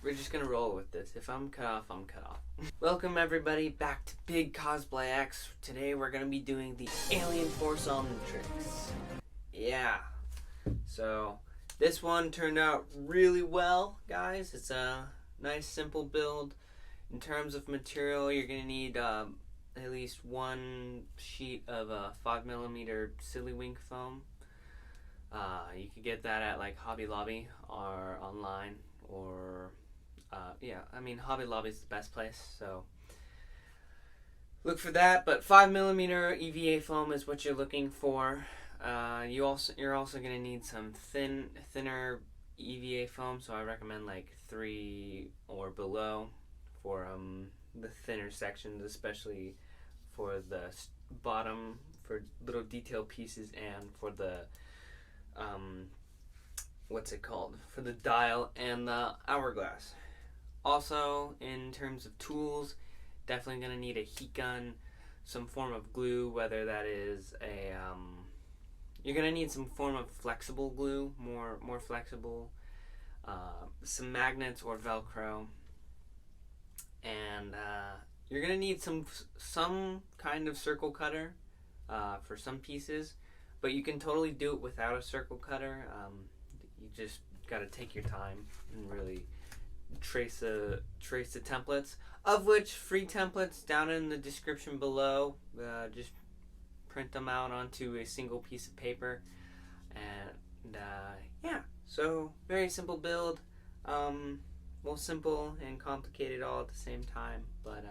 we're just gonna roll with this. If I'm cut off, I'm cut off. Welcome everybody back to Big Cosplay X. Today we're gonna be doing the Alien Force Omnitrix. Yeah. So this one turned out really well, guys. It's a nice simple build. In terms of material, you're gonna need at least one sheet of 5mm silly wing foam. You could get that at like Hobby Lobby or online, or Hobby Lobby is the best place, so look for that. But 5mm EVA foam is what you're looking for. You're also gonna need some thinner EVA foam, so I recommend like 3 or below for the thinner sections, especially for the bottom, for little detail pieces, and for the for the dial and the hourglass. Also, in terms of tools, definitely going to need a heat gun, some form of glue, whether that is you're going to need some form of flexible glue, more flexible, some magnets or Velcro, and you're going to need some kind of circle cutter for some pieces, but you can totally do it without a circle cutter. You just got to take your time and really trace the templates, of which free templates down in the description below. Just print them out onto a single piece of paper, and yeah, so very simple build. Well, simple and complicated all at the same time, but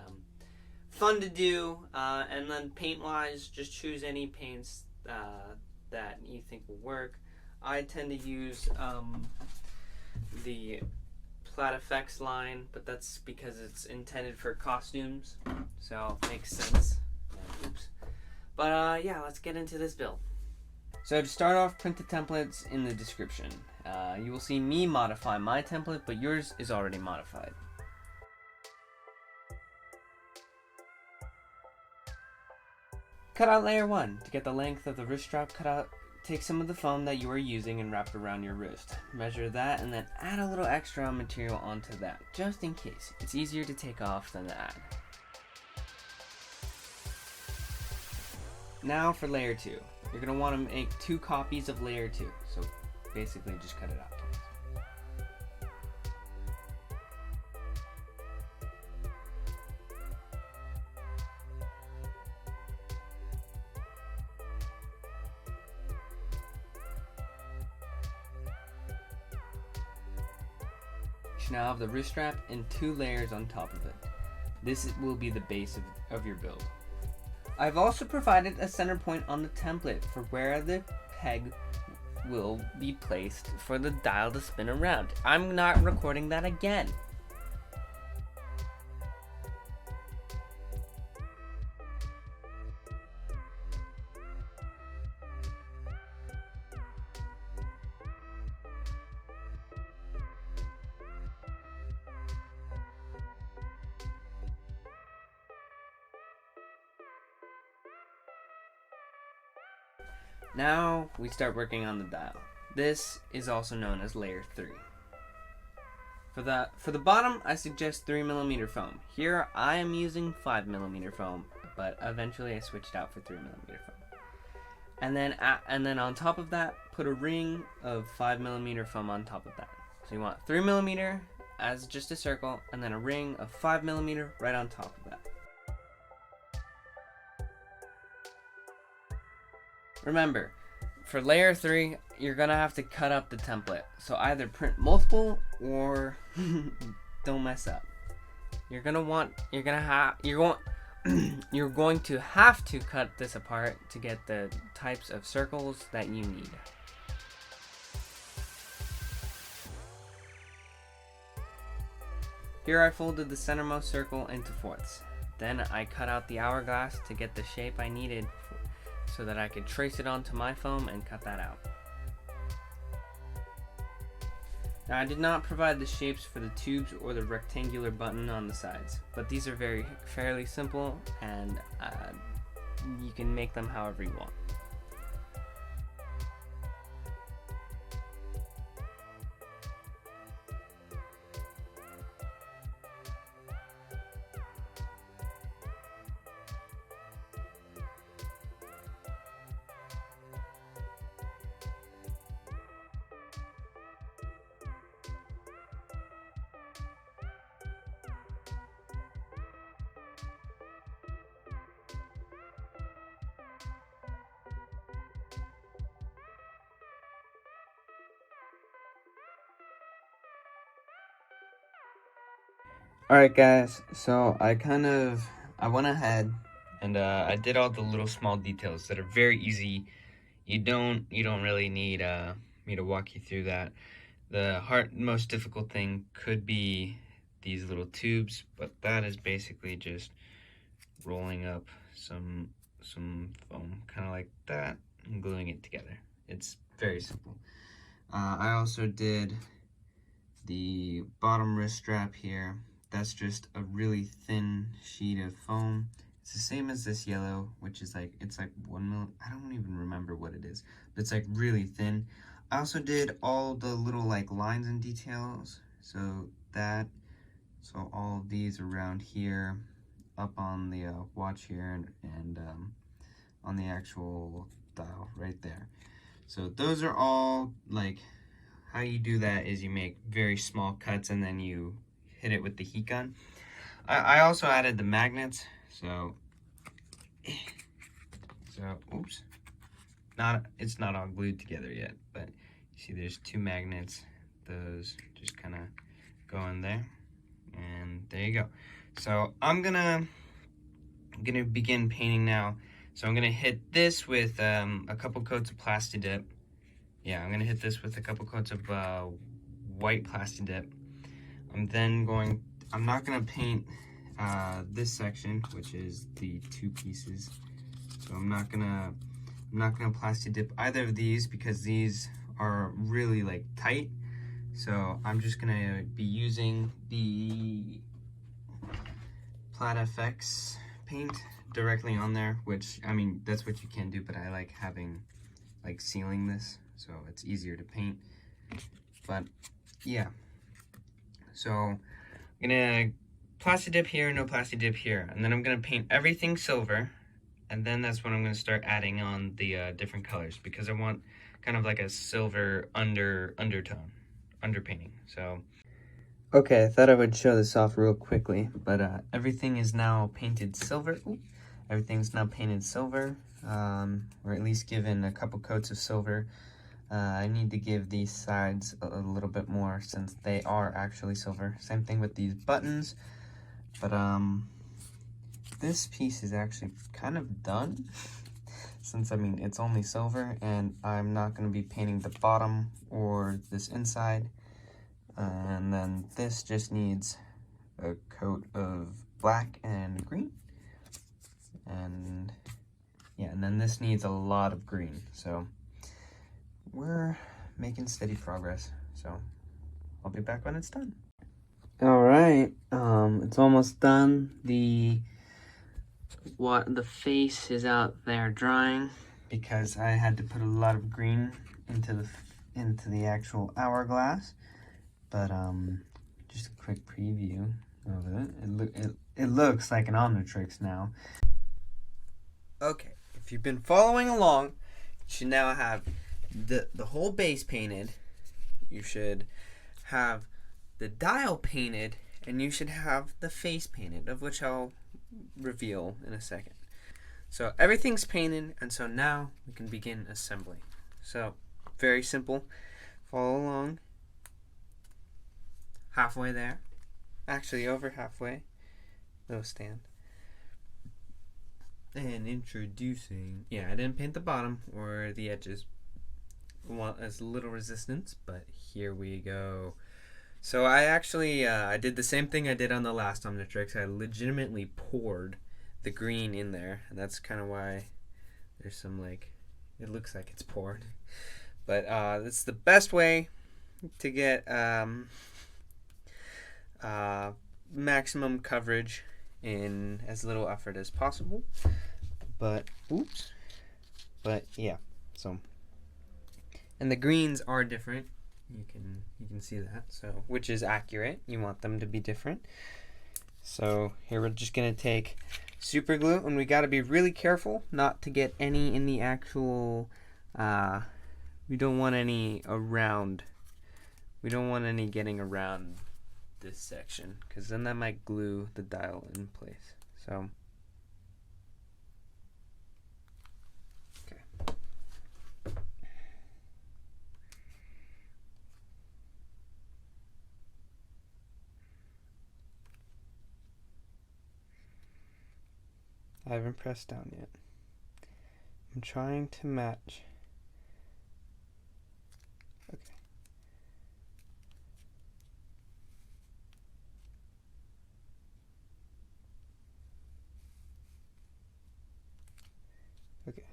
fun to do. And then paint wise, just choose any paints that you think will work. I tend to use the Plat Effects line, but that's because it's intended for costumes, so it makes sense. Oops. But yeah, let's get into this build. So to start off, print the templates in the description. You will see me modify my template, but yours is already modified. Cut out layer 1. To get the length of the wrist strap cut out, take some of the foam that you are using and wrap it around your wrist. Measure that and then add a little extra material onto that, just in case. It's easier to take off than to add. Now for layer 2. You're going to want to make 2 copies of layer 2, so basically just cut it out. Now have the wrist strap and 2 layers on top of it. This will be the base of your build. I've also provided a center point on the template for where the peg will be placed for the dial to spin around. I'm not recording that again. Now we start working on the dial. This is also known as layer 3. For the bottom, I suggest 3mm foam. Here I am using 5mm foam, but eventually I switched out for 3mm foam. And then on top of that, put a ring of 5mm foam on top of that. So you want 3mm as just a circle, and then a ring of 5mm right on top of that. Remember, for layer 3, you're gonna have to cut up the template. So either print multiple or don't mess up. You're going to have to cut this apart to get the types of circles that you need. Here I folded the centermost circle into fourths. Then I cut out the hourglass to get the shape I needed so that I could trace it onto my foam and cut that out. Now I did not provide the shapes for the tubes or the rectangular button on the sides, but these are fairly simple, and you can make them however you want. Alright guys, so I went ahead and I did all the little small details that are very easy. You don't really need me to walk you through that. The most difficult thing could be these little tubes, but that is basically just rolling up some foam, kind of like that, and gluing it together. It's very simple. I also did the bottom wrist strap here. That's just a really thin sheet of foam. It's the same as this yellow, which is like, it's like 1 mil, I don't even remember what it is, but it's like really thin. I also did all the little like lines and details. So all of these around here, up on the watch here, and on the actual dial right there. So those are all like, how you do that is you make very small cuts and then you hit it with the heat gun. I also added the magnets, so oops, it's not all glued together yet, but you see there's 2 magnets. Those just kind of go in there, and there you go. So I'm gonna begin painting now. So I'm gonna hit this with a couple coats of Plasti Dip. Yeah, I'm gonna hit this with a couple coats of white Plasti Dip. I'm not gonna paint this section, which is the 2 pieces. So I'm not gonna Plasti Dip either of these because these are really like tight. So I'm just gonna be using the Plat FX paint directly on there, which, I mean, that's what you can do, but I like sealing this, so it's easier to paint. But yeah, so I'm gonna Plasti Dip here, no Plasti Dip here, and then I'm gonna paint everything silver, and then that's when I'm gonna start adding on the different colors, because I want kind of like a silver undertone, underpainting. So okay, I thought I would show this off real quickly, but everything is now painted silver. Ooh. Everything's now painted silver, or at least given a couple coats of silver. I need to give these sides a little bit more since they are actually silver. Same thing with these buttons, but this piece is actually kind of done since, I mean, it's only silver, and I'm not going to be painting the bottom or this inside. And then this just needs a coat of black and green. And yeah, and then this needs a lot of green. So we're making steady progress. So I'll be back when it's done. All right, it's almost done. The face is out there drying because I had to put a lot of green into the actual hourglass. But just a quick preview of it. It looks like an Omnitrix now. Okay, if you've been following along, you should now have the whole base painted. You should have the dial painted, and you should have the face painted, of which I'll reveal in a second. So everything's painted, and so now we can begin assembly. So very simple. Follow along. Halfway there. Actually, over halfway. Little stand. And introducing... Yeah, I didn't paint the bottom or the edges. Want as little resistance, but here we go. So I actually, I did the same thing I did on the last Omnitrix. I legitimately poured the green in there, and that's kind of why there's some, like, it looks like it's poured. But that's the best way to get maximum coverage in as little effort as possible. But yeah, so, and the greens are different. You can see that, so, which is accurate. You want them to be different. So here we're just gonna take super glue, and we got to be really careful not to get any in the actual we don't want any around, we don't want any getting around this section, because then that might glue the dial in place. So okay. I haven't pressed down yet. I'm trying to match. Okay. Okay.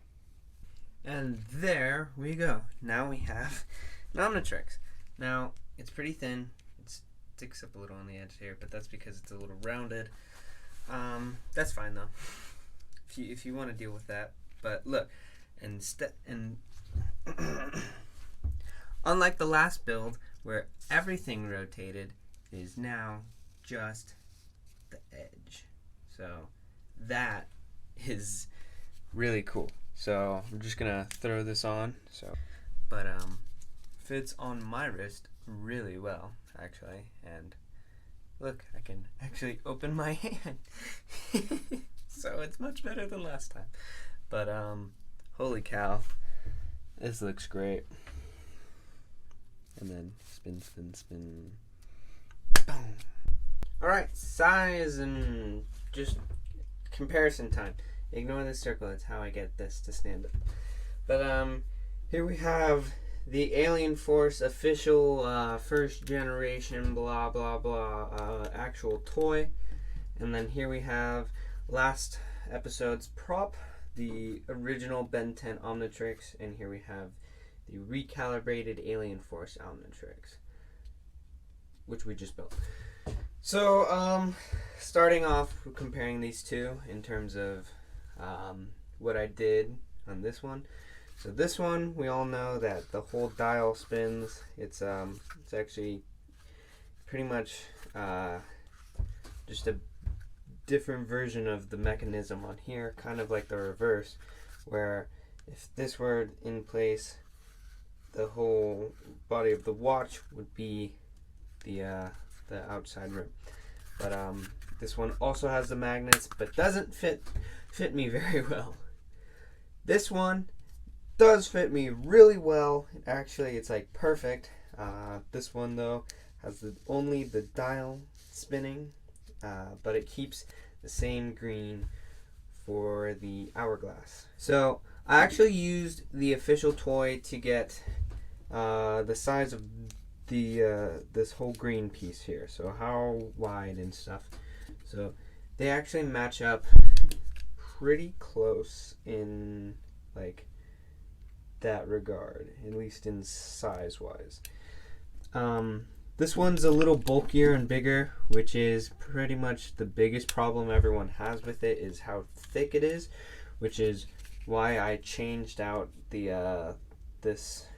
And there we go. Now we have an Omnitrix. Now, it's pretty thin. It sticks up a little on the edge here, but that's because it's a little rounded. That's fine though, if you want to deal with that. But look, unlike the last build where everything rotated, it is now just the edge. So that is really cool. So I'm just gonna throw this on. But fits on my wrist really well actually, and look, I can actually open my hand. So it's much better than last time. But holy cow, this looks great. And then spin, spin, spin. Boom. Alright, size and just comparison time. Ignore the circle, it's how I get this to stand up. But here we have the Alien Force official first generation blah blah blah actual toy. And then here we have last episode's prop, the original Ben 10 Omnitrix, and here we have the recalibrated Alien Force Omnitrix, which we just built. So starting off comparing these two in terms of what I did on this one. So this one, we all know that the whole dial spins. It's actually pretty much just a different version of the mechanism on here, kind of like the reverse, where if this were in place, the whole body of the watch would be the outside rim. But this one also has the magnets, but doesn't fit me very well. This one does fit me really well. Actually, it's like perfect. This one though has only the dial spinning, but it keeps the same green for the hourglass. So I actually used the official toy to get the size of the this whole green piece here. So how wide and stuff. So they actually match up pretty close in like that regard, at least in size wise. This one's a little bulkier and bigger, which is pretty much the biggest problem everyone has with it, is how thick it is, which is why I changed out the this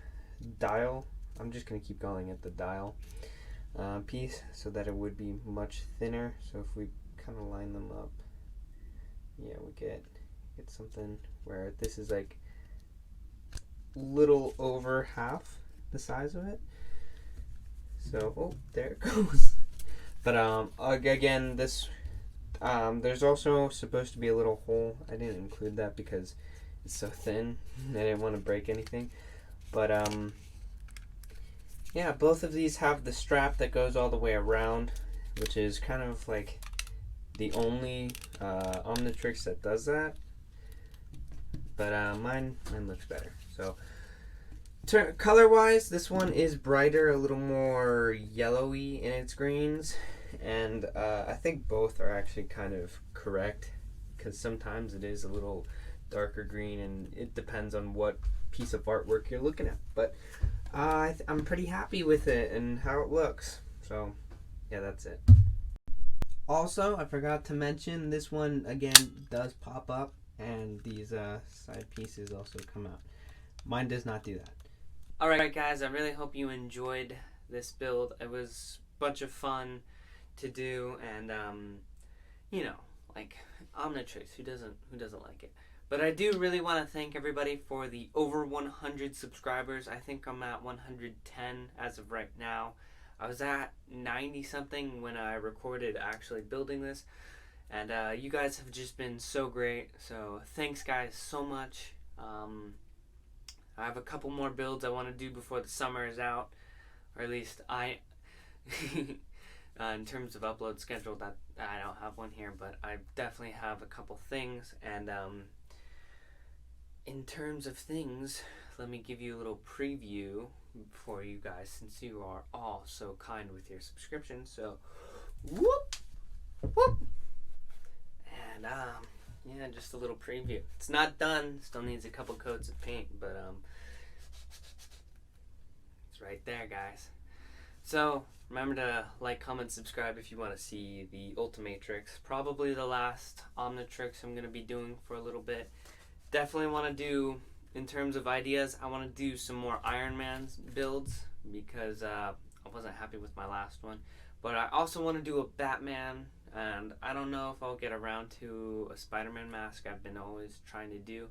dial. I'm just gonna keep calling it the dial piece, so that it would be much thinner. So if we kind of line them up, yeah, we get something where this is like little over half the size of it. So, oh, there it goes. But again, this there's also supposed to be a little hole. I didn't include that because it's so thin. I didn't want to break anything. But yeah, both of these have the strap that goes all the way around, which is kind of like the only Omnitrix that does that. But mine looks better. So color wise, this one is brighter, a little more yellowy in its greens, and I think both are actually kind of correct, because sometimes it is a little darker green, and it depends on what piece of artwork you're looking at. But I'm pretty happy with it and how it looks. So yeah, that's it. Also, I forgot to mention, this one again does pop up, and these side pieces also come out. Mine does not do that. Alright guys, I really hope you enjoyed this build. It was a bunch of fun to do, and you know, like Omnitrix, who doesn't like it? But I do really want to thank everybody for the over 100 subscribers. I think I'm at 110 as of right now. I was at 90 something when I recorded actually building this, and you guys have just been so great. So thanks guys so much. I have a couple more builds I want to do before the summer is out, or at least In terms of upload schedule, that I don't have one here, but I definitely have a couple things. And in terms of things, let me give you a little preview for you guys, since you are all so kind with your subscription. So, whoop, whoop, and yeah, just a little preview. It's not done. Still needs a couple coats of paint, but it's right there, guys. So remember to like, comment, subscribe if you want to see the Ultimatrix. Probably the last Omnitrix I'm gonna be doing for a little bit. Definitely want to do, in terms of ideas, I want to do some more Iron Man's builds, because I wasn't happy with my last one. But I also want to do a Batman, and I don't know if I'll get around to a Spider-Man mask I've been always trying to do,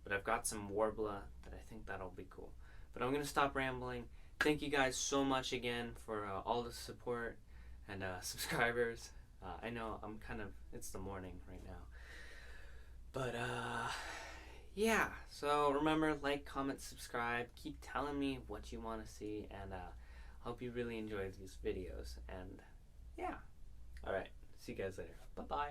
but I've got some Warbler that I think that'll be cool. But I'm going to stop rambling. Thank you guys so much again for all the support and subscribers. I know it's the morning right now. But yeah, so remember, like, comment, subscribe, keep telling me what you want to see, and hope you really enjoy these videos. And yeah, alright, see you guys later. Bye bye.